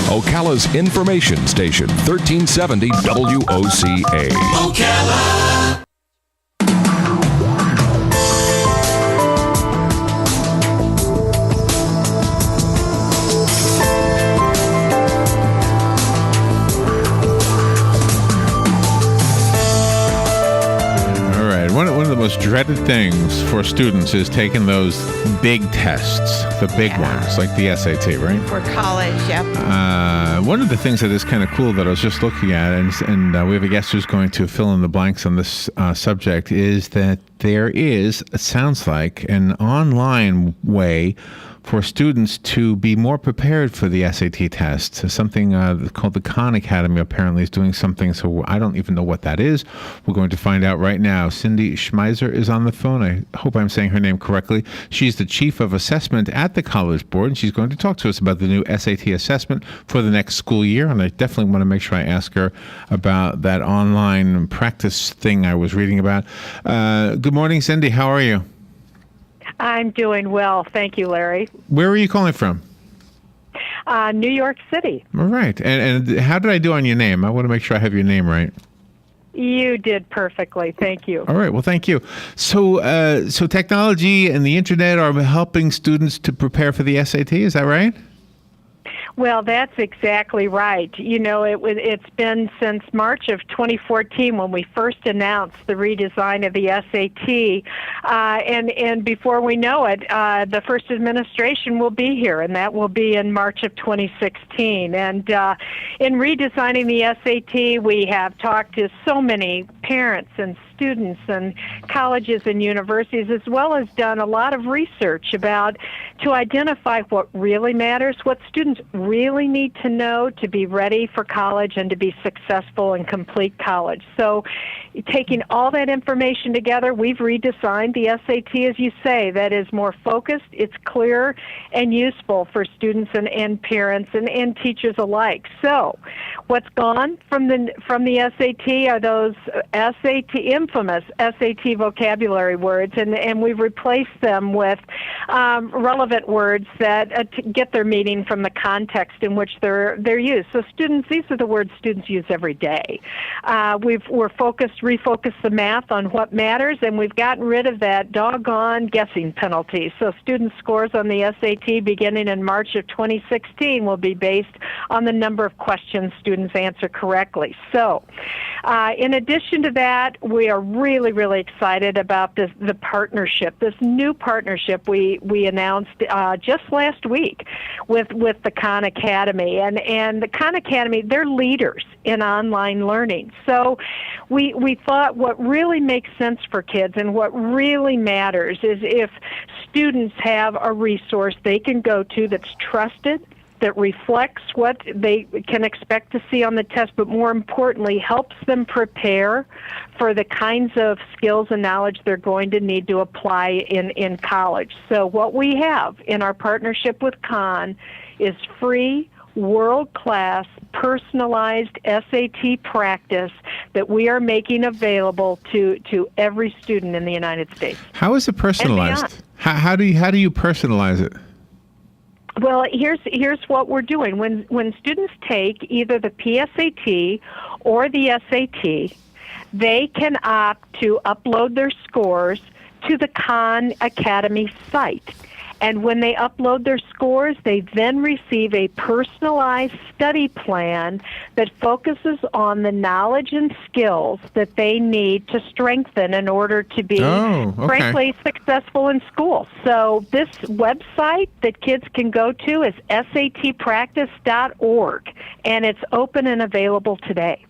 Ocala's information station, 1370 WOCA. Ocala. One of the most dreaded things for students is taking those big tests, the big ones, like the SAT, right? For college, yep. One of the things that is kind of cool that I was just looking at, and we have a guest who's going to fill in the blanks on this subject, is that there is, it sounds like, an online way for students to be more prepared for the SAT test. Something called the Khan Academy apparently is doing something, so I don't even know what that is. We're going to find out right now. Cyndie Schmeiser is on the phone. I hope I'm saying her name correctly. She's the Chief of Assessment at the College Board, and she's going to talk to us about the new SAT assessment for the next school year, and I definitely want to make sure I ask her about that online practice thing I was reading about. Good morning, Cyndie. How are you? I'm doing well. Thank you, Larry. Where are you calling from? New York City. All right. And how did I do on your name? I want to make sure I have your name right. You did perfectly. Thank you. All right. Well, thank you. So technology and the internet are helping students to prepare for the SAT. Is that right? Well, that's exactly right. You know, it's been since March of 2014 when we first announced the redesign of the SAT, and before we know it, the first administration will be here, and that will be in March of 2016. And in redesigning the SAT, we have talked to so many parents and students and colleges and universities, as well as done a lot of research to identify what really matters, what students really need to know to be ready for college and to be successful and complete college. So taking all that information together, we've redesigned the SAT, as you say, that is more focused, it's clear, and useful for students and parents and teachers alike. So what's gone from the SAT are those infamous SAT vocabulary words, and we've replaced them with relevant words that get their meaning from the context in which they're used. So students, these are the words students use every day. We're refocused the math on what matters, and we've gotten rid of that doggone guessing penalty. So student scores on the SAT beginning in March of 2016 will be based on the number of questions students answer correctly. So in addition to that, we are really, really excited about the partnership, this new partnership we announced just last week with the Khan Academy. And the Khan Academy, they're leaders in online learning. So we thought what really makes sense for kids and what really matters is if students have a resource they can go to that's trusted, that reflects what they can expect to see on the test, but more importantly, helps them prepare for the kinds of skills and knowledge they're going to need to apply in college. So what we have in our partnership with Khan is free, world-class, personalized SAT practice that we are making available to every student in the United States. How is it personalized? How do you personalize it? Well, here's what we're doing. When students take either the PSAT or the SAT, they can opt to upload their scores to the Khan Academy site. And when they upload their scores, they then receive a personalized study plan that focuses on the knowledge and skills that they need to strengthen in order to be, frankly, successful in school. So this website that kids can go to is satpractice.org, and it's open and available today.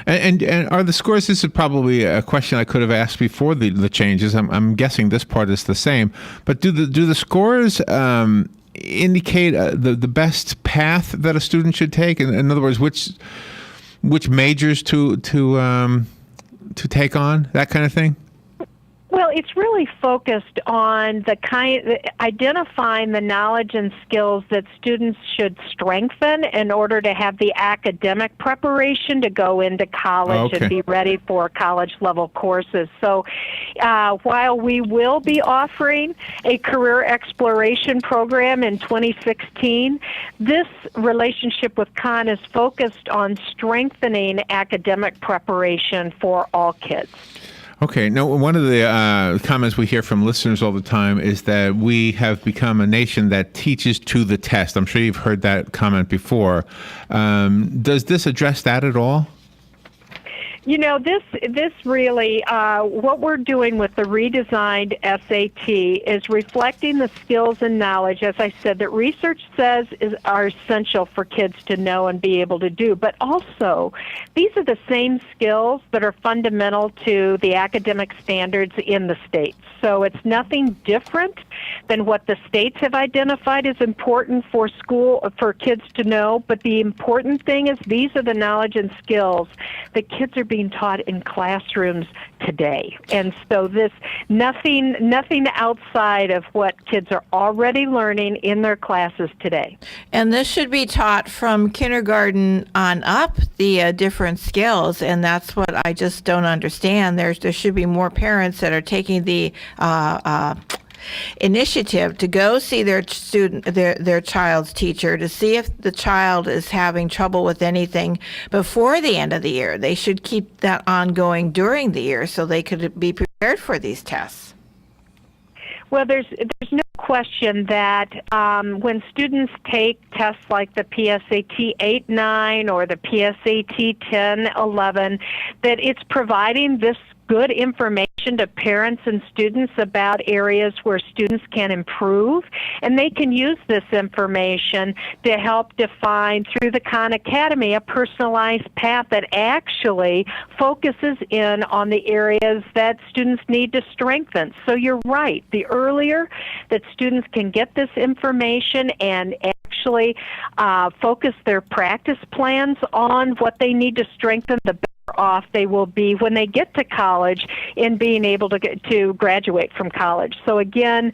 And are the scores, this is probably a question I could have asked before the changes. I'm guessing this part is the same. But do the scores indicate the best path that a student should take? In other words, which majors to take on, that kind of thing? Well, Well, it's really focused on identifying the knowledge and skills that students should strengthen in order to have the academic preparation to go into college and be ready for college-level courses. So while we will be offering a career exploration program in 2016, this relationship with Khan is focused on strengthening academic preparation for all kids. Okay. Now, one of the comments we hear from listeners all the time is that we have become a nation that teaches to the test. I'm sure you've heard that comment before. Does this address that at all? You know, this really, what we're doing with the redesigned SAT is reflecting the skills and knowledge, as I said, that research says are essential for kids to know and be able to do. But also, these are the same skills that are fundamental to the academic standards in the states. So it's nothing different than what the states have identified as important for kids to know. But the important thing is these are the knowledge and skills that kids are being taught in classrooms today. And so this nothing outside of what kids are already learning in their classes today. And this should be taught from kindergarten on up, the different skills, and that's what I just don't understand. There should be more parents that are taking the initiative to go see their child's teacher to see if the child is having trouble with anything before the end of the year. They should keep that ongoing during the year so they could be prepared for these tests. Well, there's no question that when students take tests like the PSAT 8-9 or the PSAT 10-11, that it's providing this good information to parents and students about areas where students can improve, and they can use this information to help define through the Khan Academy a personalized path that actually focuses in on the areas that students need to strengthen. So you're right, the earlier that students can get this information and actually focus their practice plans on what they need to strengthen, the better off they will be when they get to college in being able to graduate from college. So again,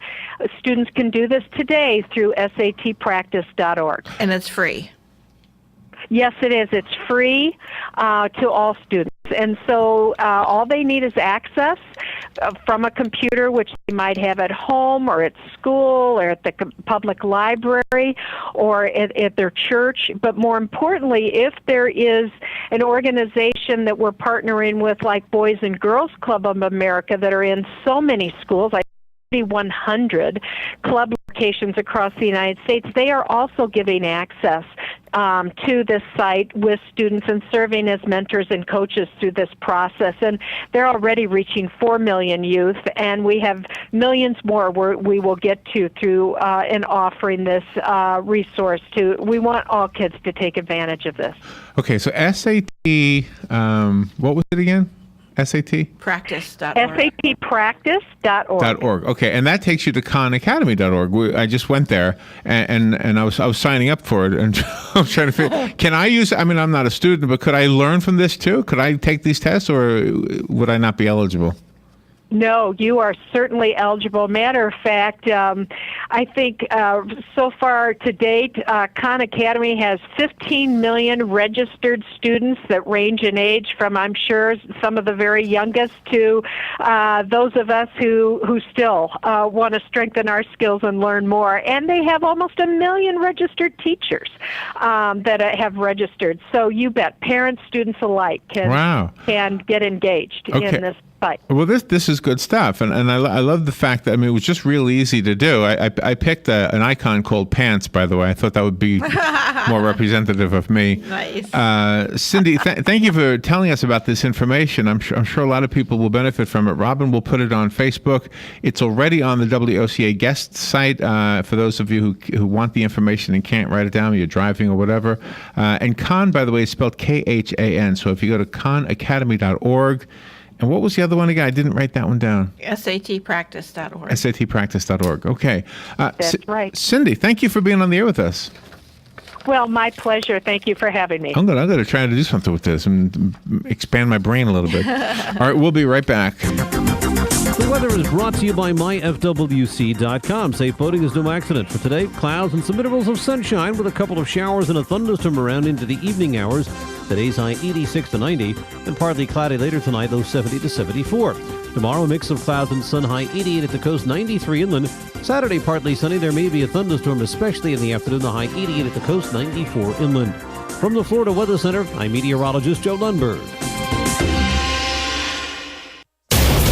students can do this today through satpractice.org. And it's free. Yes, it is. It's free to all students. And so all they need is access from a computer, which they might have at home or at school or at the public library or at their church. But more importantly, if there is an organization that we're partnering with, like Boys and Girls Club of America, that are in so many schools, 100 club locations across the United States, they are also giving access to this site with students and serving as mentors and coaches through this process. And they're already reaching 4 million youth, and we have millions more we will get to through in offering this resource. We want all kids to take advantage of this. Okay, so SAT, what was it again? SAT? Practice.org. SATpractice.org. Okay, and that takes you to khanacademy.org. I just went there, and I was signing up for it, and I was trying to figure, can I use, I mean, I'm not a student, but could I learn from this too? Could I take these tests, or would I not be eligible? No, you are certainly eligible. Matter of fact, I think so far to date, Khan Academy has 15 million registered students that range in age from, I'm sure, some of the very youngest to those of us who still want to strengthen our skills and learn more. And they have almost 1 million registered teachers that have registered. So you bet, parents, students alike can get engaged in this site. Well, this is good stuff, and I love the fact that, I mean, it was just real easy to do. I picked an icon called pants, by the way. I thought that would be more representative of me. Nice. Cyndie, thank you for telling us about this information. I'm sure a lot of people will benefit from it. Robin will put it on Facebook. It's already on the WOCA guest site for those of you who want the information and can't write it down, you're driving or whatever. And Khan, by the way, is spelled Khan. So if you go to khanacademy.org, and what was the other one again? I didn't write that one down. SATpractice.org. SATpractice.org. Okay. That's right. Cyndie, thank you for being on the air with us. Well, my pleasure. Thank you for having me. I'm going to try to do something with this and expand my brain a little bit. All right, we'll be right back. The weather is brought to you by myfwc.com. Safe boating is no accident. For today, clouds and some intervals of sunshine with a couple of showers and a thunderstorm around into the evening hours. Today's high 86 to 90, and partly cloudy later tonight, low 70 to 74. Tomorrow, a mix of clouds and sun, high 88 at the coast, 93 inland. Saturday, partly sunny. There may be a thunderstorm, especially in the afternoon, the high 88 at the coast, 94 inland. From the Florida Weather Center, I'm meteorologist Joe Lundberg.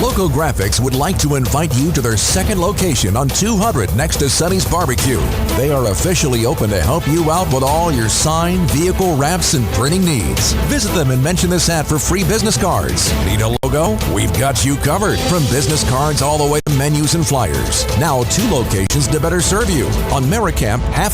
Local Graphics would like to invite you to their second location on 200 next to Sonny's Barbecue. They are officially open to help you out with all your sign, vehicle wraps, and printing needs. Visit them and mention this ad for free business cards. Need a logo? We've got you covered. From business cards all the way to menus and flyers. Now 2 locations to better serve you. On Merricamp, half a